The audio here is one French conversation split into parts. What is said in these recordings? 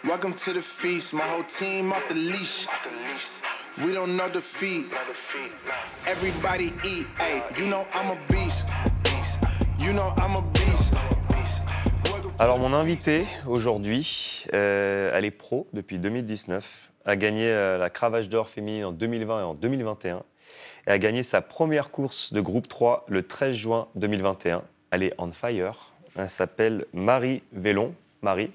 Welcome to the feast, my whole team off the leash. We don't know defeat. Everybody eat, hey, you know I'm a beast. You know I'm a beast. Alors mon invitée aujourd'hui, elle est pro depuis 2019, a gagné la cravache d'or féminine en 2020 et en 2021 et a gagné sa première course de groupe 3 le 13 juin 2021. Elle est on fire, elle s'appelle Marie Vellon. Marie,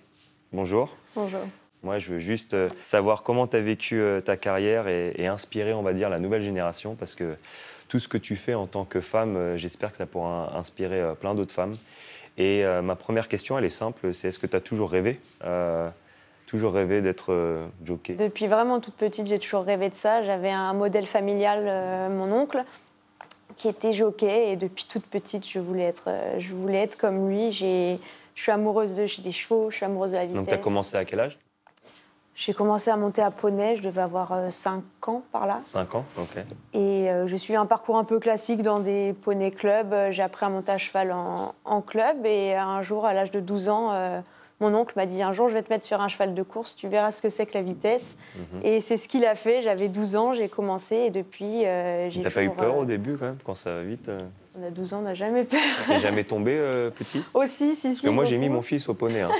bonjour. Bonjour. Moi, je veux juste savoir comment tu as vécu ta carrière et inspirer, on va dire, la nouvelle génération, parce que tout ce que tu fais en tant que femme, j'espère que ça pourra inspirer plein d'autres femmes. Et ma première question, elle est simple, c'est est-ce que tu as toujours rêvé d'être jockey? Depuis vraiment toute petite, j'ai toujours rêvé de ça. J'avais un modèle familial, mon oncle, qui était jockey, et depuis toute petite, je voulais être comme lui. Je suis amoureuse des chevaux, je suis amoureuse de la vitesse. Donc tu as commencé à quel âge? J'ai commencé à monter à poney, je devais avoir 5 ans par là. 5 ans, ok. Et j'ai suivi un parcours un peu classique dans des poney clubs. J'ai appris à monter à cheval en club, et un jour, à l'âge de 12 ans, mon oncle m'a dit « Un jour, je vais te mettre sur un cheval de course, tu verras ce que c'est que la vitesse. Et c'est ce qu'il a fait. J'avais 12 ans, j'ai commencé, et depuis, j'ai T'as pas eu peur au début, quand même, quand ça va vite On a 12 ans, on n'a jamais peur. T'es jamais tombé petit? Aussi, si. Parce que moi, j'ai mis mon fils au poney. Hein.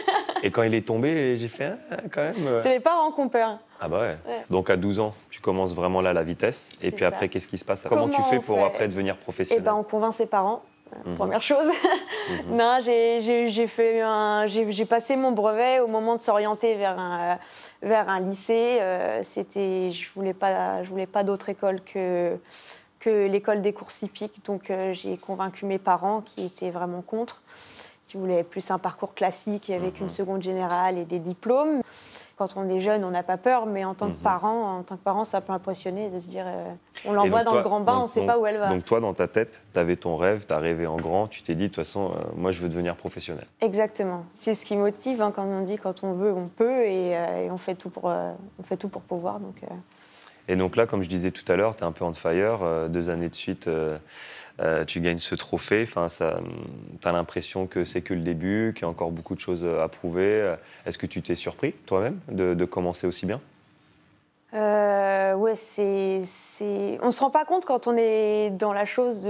Et quand il est tombé, j'ai fait quand même. C'est les parents qu'on perd. Ah bah ouais. Ouais. Donc à 12 ans, tu commences vraiment là la vitesse. Et puis ça. après, qu'est-ce qui se passe? Comment tu fais pour après devenir Eh professionnel? ben, on convainc ses parents. Première chose. Non, j'ai passé mon brevet au moment de s'orienter vers un lycée. Je voulais pas d'autre école que l'école des courses hippiques. Donc j'ai convaincu mes parents qui étaient vraiment contre, qui voulaient plus un parcours classique avec une seconde générale et des diplômes. Quand on est jeune, on n'a pas peur, mais en tant que parent, ça peut impressionner de se dire on l'envoie dans le grand bain, on ne sait pas où elle va. Donc toi, dans ta tête, tu avais ton rêve, tu as rêvé en grand, tu t'es dit de toute façon, moi je veux devenir professionnel. Exactement. C'est ce qui motive, hein, quand on dit quand on veut, on peut, et on fait tout pour pouvoir. Et donc là, comme je disais tout à l'heure, tu es un peu on fire, 2 années de suite. Tu gagnes ce trophée, tu as l'impression que c'est que le début, qu'il y a encore beaucoup de choses à prouver. Est-ce que tu t'es surpris toi-même de commencer aussi bien? Ouais, on ne se rend pas compte quand on est dans la chose,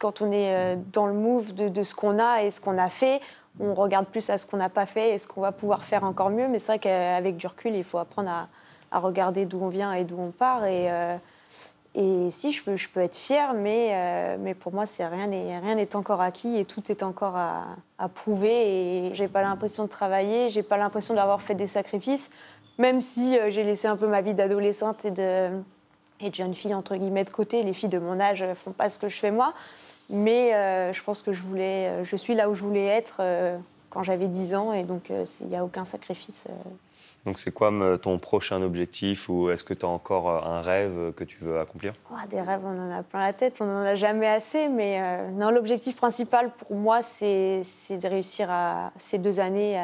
quand on est dans le move de ce qu'on a et ce qu'on a fait. On regarde plus à ce qu'on n'a pas fait et ce qu'on va pouvoir faire encore mieux. Mais c'est vrai qu'avec du recul, il faut apprendre à regarder d'où on vient et d'où on part. Et si, je peux être fière, mais pour moi, rien n'est encore acquis et tout est encore à prouver. Et j'ai pas l'impression de travailler, j'ai pas l'impression d'avoir fait des sacrifices, même si j'ai laissé un peu ma vie d'adolescente et de jeune fille, entre guillemets, de côté. Les filles de mon âge font pas ce que je fais moi. Mais je pense que je suis là où je voulais être quand j'avais 10 ans, et donc il n'y a aucun sacrifice. Donc c'est quoi ton prochain objectif, ou est-ce que tu as encore un rêve que tu veux accomplir? Des rêves, on en a plein la tête, on n'en a jamais assez, mais non, l'objectif principal pour moi, c'est de réussir ces 2 années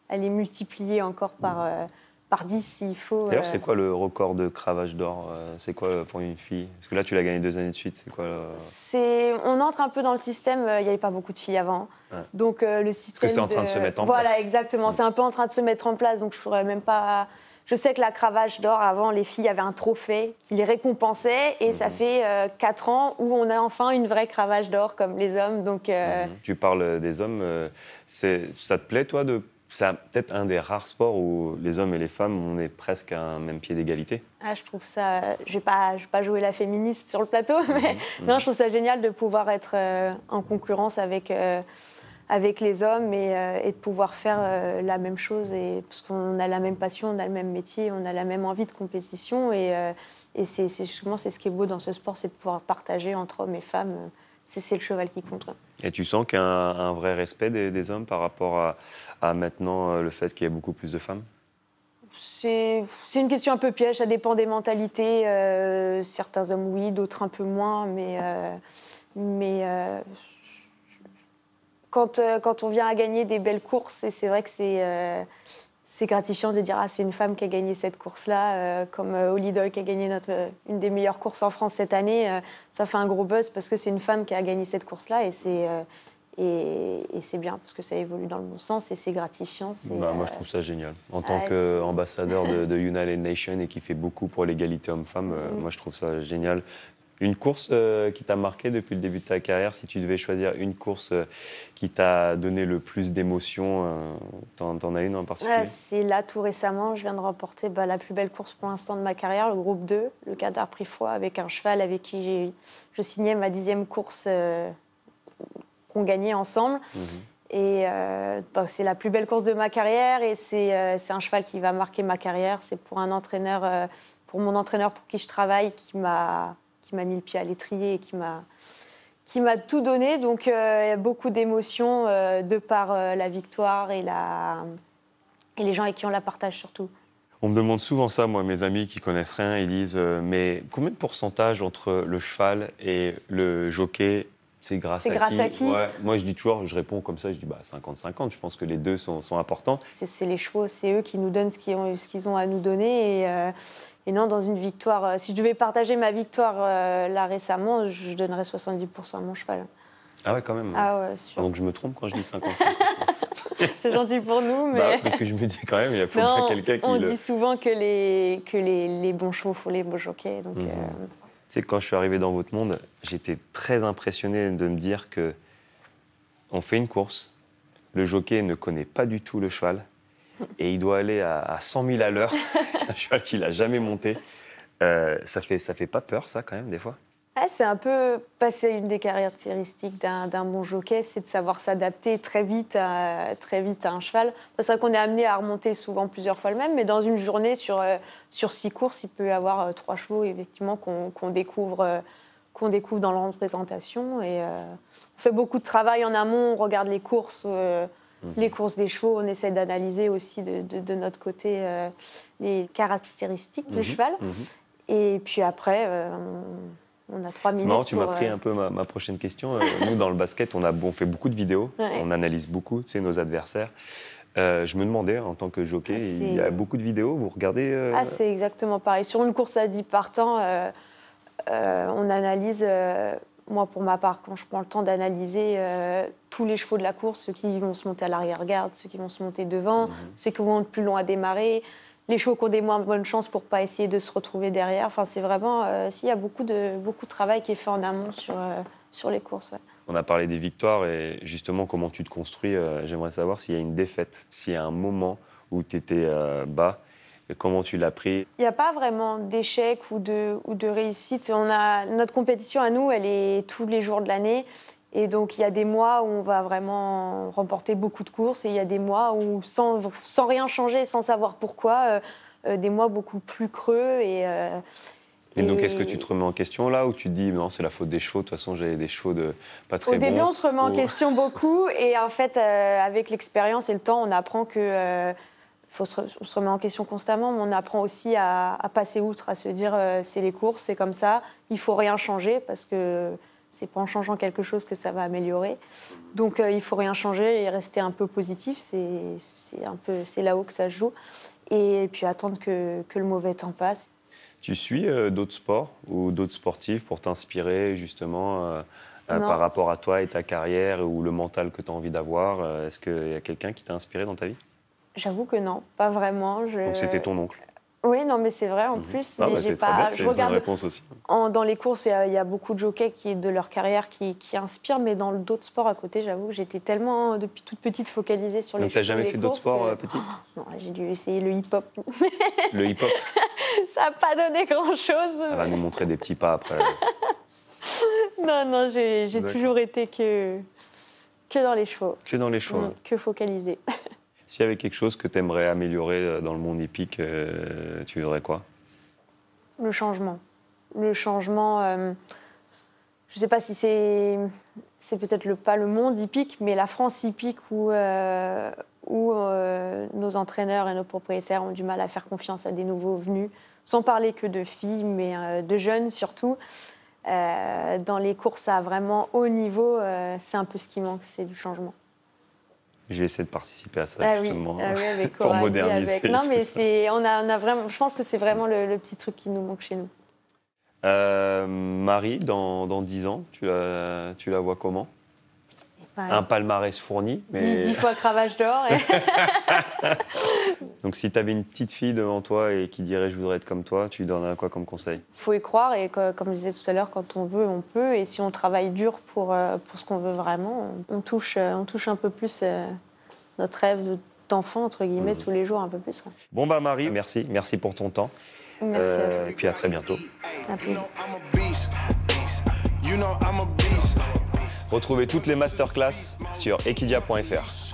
à les multiplier encore par 10 s'il faut. D'ailleurs, c'est quoi le record de cravache d'or? C'est quoi pour une fille? Parce que là, tu l'as gagné 2 années de suite, c'est quoi On entre un peu dans le système, il n'y avait pas beaucoup de filles avant. Ouais. Donc le système. Parce que c'est en train de se mettre en place. Voilà, exactement. C'est un peu en train de se mettre en place, donc je pourrais même pas. Je sais que la cravache d'or, avant, les filles avaient un trophée qui les récompensait, et ça fait 4 ans où on a enfin une vraie cravache d'or comme les hommes. Donc, Tu parles des hommes, ça te plaît, toi, c'est peut-être un des rares sports où les hommes et les femmes, on est presque à un même pied d'égalité? Je trouve ça... Je vais pas jouer la féministe sur le plateau, mais non, je trouve ça génial de pouvoir être en concurrence avec les hommes et de pouvoir faire la même chose, parce qu'on a la même passion, on a le même métier, on a la même envie de compétition, et c'est ce qui est beau dans ce sport, c'est de pouvoir partager entre hommes et femmes. C'est le cheval qui compte. Et tu sens qu'il y a un vrai respect des hommes par rapport à maintenant le fait qu'il y ait beaucoup plus de femmes? C'est une question un peu piège, ça dépend des mentalités. Certains hommes, oui, d'autres un peu moins, mais quand on vient à gagner des belles courses, et c'est vrai que c'est gratifiant de dire c'est une femme qui a gagné cette course-là, comme Olidol qui a gagné une des meilleures courses en France cette année. Ça fait un gros buzz parce que c'est une femme qui a gagné cette course-là, et Et c'est bien parce que ça évolue dans le bon sens et c'est gratifiant. Moi, je trouve ça génial. En tant qu'ambassadeur de United Nations et qui fait beaucoup pour l'égalité homme-femme, moi, je trouve ça génial. Une course qui t'a marqué depuis le début de ta carrière, si tu devais choisir une course qui t'a donné le plus d'émotions, t'en as une en particulier? C'est là, tout récemment, je viens de remporter la plus belle course pour l'instant de ma carrière, le groupe 2, le Qatar Prix Foix, avec un cheval avec qui je signais ma 10e course qu'on gagnait ensemble. Et c'est la plus belle course de ma carrière et c'est un cheval qui va marquer ma carrière. C'est pour un entraîneur, pour mon entraîneur pour qui je travaille, qui m'a mis le pied à l'étrier et qui m'a tout donné. Donc, il y a beaucoup d'émotions de par la victoire et les gens avec qui on la partage surtout. On me demande souvent ça, moi, mes amis qui connaissent rien, ils disent mais combien de pourcentage entre le cheval et le jockey, c'est grâce à qui? Ouais, moi, je dis toujours, je réponds comme ça, je dis 50-50. Je pense que les deux sont importants. C'est les chevaux, c'est eux qui nous donnent ce qu'ils ont à nous donner. Et non, dans une victoire, si je devais partager ma victoire là récemment, je donnerais 70% à mon cheval. Ah ouais, quand même. Ah ouais, sûr. Donc je me trompe quand je dis 50-50. C'est gentil pour nous, mais... parce que je me dis quand même, il faut bien quelqu'un qui... On dit souvent que les bons chevaux font les beaux jockeys. Donc, Tu sais, quand je suis arrivé dans votre monde, j'étais très impressionné de me dire que on fait une course, le jockey ne connaît pas du tout le cheval et il doit aller à 100 000 à l'heure, un cheval qu'il n'a jamais monté. Ça fait pas peur, ça, quand même, des fois? C'est un peu passer une des caractéristiques d'un bon jockey, c'est de savoir s'adapter très vite à un cheval. C'est vrai qu'on est amené à remonter souvent plusieurs fois le même, mais dans une journée, sur 6 courses, il peut y avoir 3 chevaux effectivement, qu'on découvre dans la représentation. Et, on fait beaucoup de travail en amont, on regarde les courses des chevaux, on essaie d'analyser aussi de notre côté les caractéristiques du cheval. Et puis après... on a 3 minutes. C'est marrant, tu m'as pris un peu ma prochaine question. Nous, dans le basket, on fait beaucoup de vidéos, on analyse beaucoup, nos adversaires. Je me demandais, en tant que jockey, il y a beaucoup de vidéos, vous regardez c'est exactement pareil. Sur une course à 10 partants, on analyse, moi pour ma part, quand je prends le temps d'analyser tous les chevaux de la course, ceux qui vont se monter à l'arrière-garde, ceux qui vont se monter devant, ceux qui vont être plus long à démarrer, les chevaux qui ont des moins bonnes chances pour ne pas essayer de se retrouver derrière. Enfin, c'est vraiment... il y a beaucoup de travail qui est fait en amont sur les courses. Ouais. On a parlé des victoires et justement, comment tu te construis. J'aimerais savoir s'il y a une défaite, s'il y a un moment où tu étais bas et comment tu l'as pris. Il n'y a pas vraiment d'échec ou de réussite. Notre compétition à nous, elle est tous les jours de l'année. Et donc, il y a des mois où on va vraiment remporter beaucoup de courses et il y a des mois où, sans rien changer, sans savoir pourquoi, des mois beaucoup plus creux. Et donc, est-ce que tu te remets en question là ou tu te dis non, c'est la faute des chevaux, de toute façon, j'avais des chevaux pas très bons? Au début, on se remet en question beaucoup et en fait, avec l'expérience et le temps, on apprend que... on se remet en question constamment, mais on apprend aussi à passer outre, à se dire c'est les courses, c'est comme ça, il ne faut rien changer parce que... c'est pas en changeant quelque chose que ça va améliorer. Donc, il faut rien changer et rester un peu positif. C'est là-haut que ça se joue. Et puis, attendre que le mauvais temps passe. Tu suis d'autres sports ou d'autres sportifs pour t'inspirer, justement, par rapport à toi et ta carrière ou le mental que tu as envie d'avoir? Est-ce qu'il y a quelqu'un qui t'a inspiré dans ta vie? J'avoue que non, pas vraiment. Donc, c'était ton oncle? Oui, non, mais c'est vrai en plus. Mais j'ai pas. Je regarde. Réponse aussi. Dans les courses, il y a beaucoup de jockeys de leur carrière qui inspirent, mais dans d'autres sports à côté, j'avoue que j'étais tellement depuis toute petite focalisée sur les courses. Donc, t'as jamais fait d'autres sports petite? Non, j'ai dû essayer le hip-hop. Le hip-hop? Ça n'a pas donné grand-chose. Elle va nous montrer des petits pas après. Non, j'ai toujours été que dans les chevaux. Que dans les chevaux. Que focalisée. S'il y avait quelque chose que tu aimerais améliorer dans le monde hippique, tu voudrais quoi? Le changement. Le changement, je ne sais pas si c'est peut-être pas le monde hippique, mais la France hippique où nos entraîneurs et nos propriétaires ont du mal à faire confiance à des nouveaux venus, sans parler que de filles, mais de jeunes surtout. Dans les courses à vraiment haut niveau, c'est un peu ce qui manque, c'est du changement. J'ai essayé de participer à ça, justement, avec pour moderniser. Non, mais on a vraiment, je pense que c'est vraiment le petit truc qui nous manque chez nous. Marie, dans 10 ans, tu la vois comment? un palmarès fourni. Mais... 10 fois cravache d'or. Et... Donc si tu avais une petite fille devant toi et qui dirait « je voudrais être comme toi », tu lui donnerais quoi comme conseil? Il faut y croire et comme je disais tout à l'heure, quand on veut, on peut. Et si on travaille dur pour ce qu'on veut vraiment, on touche un peu plus notre rêve d'enfant, entre guillemets, tous les jours un peu plus. Ouais. Bon bah Marie, merci pour ton temps. Merci à toi. Et puis à très bientôt. À plaisir. Retrouvez toutes les masterclass sur equidia.fr.